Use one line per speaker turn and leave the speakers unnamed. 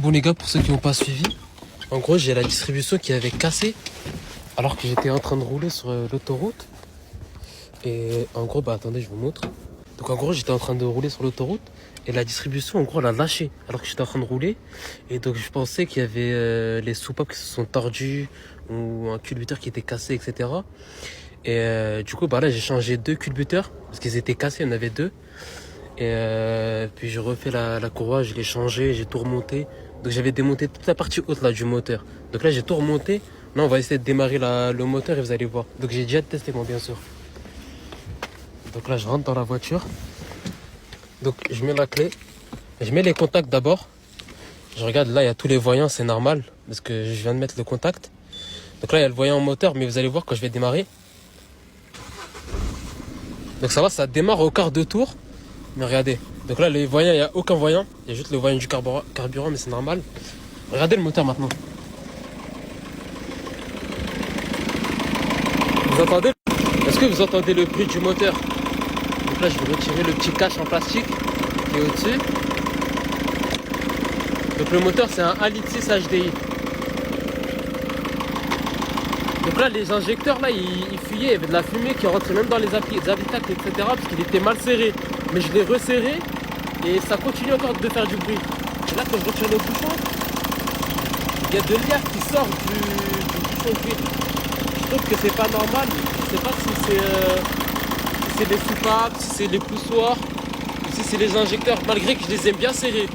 Bon les gars, pour ceux qui n'ont pas suivi, en gros j'ai la distribution qui avait cassé alors que j'étais en train de rouler sur l'autoroute. Et en gros, bah attendez, je vous montre. Donc en gros j'étais en train de rouler sur l'autoroute et la distribution en gros elle a lâché alors que j'étais en train de rouler. Et donc je pensais qu'il y avait les soupapes qui se sont tordues ou un culbuteur qui était cassé, etc. Et du coup bah là j'ai changé 2 culbuteurs parce qu'ils étaient cassés, il y en avait 2. Et puis j'ai refait la courroie, je l'ai changé, j'ai tout remonté. Donc j'avais démonté toute la partie haute là du moteur. Donc là j'ai tout remonté. Là on va essayer de démarrer le moteur et vous allez voir. Donc j'ai déjà testé moi bien sûr. Donc là je rentre dans la voiture. Donc je mets la clé. Je mets les contacts d'abord. Je regarde là il y a tous les voyants, c'est normal. Parce que je viens de mettre le contact. Donc là il y a le voyant moteur, mais vous allez voir quand je vais démarrer. Donc ça va, ça démarre au quart de tour. Mais regardez, donc là les voyants, il n'y a aucun voyant. Il y a juste le voyant du carburant, mais c'est normal. Regardez le moteur maintenant. Vous entendez? Est-ce que vous entendez le bruit du moteur? Donc là je vais retirer le petit cache en plastique qui est au-dessus. Donc le moteur c'est un 1,6 litre HDI. Donc là les injecteurs là ils fuyaient, il y avait de la fumée qui rentrait même dans les habitacles, etc. Parce qu'il était mal serré. Mais je l'ai resserré et ça continue encore de faire du bruit. Et là quand je retire le bouchon, il y a de l'air qui sort du bouchon de huile. Je trouve que c'est pas normal. Je sais pas si c'est les soupapes, si c'est les poussoirs, ou si c'est les injecteurs, malgré que je les aime bien serrés.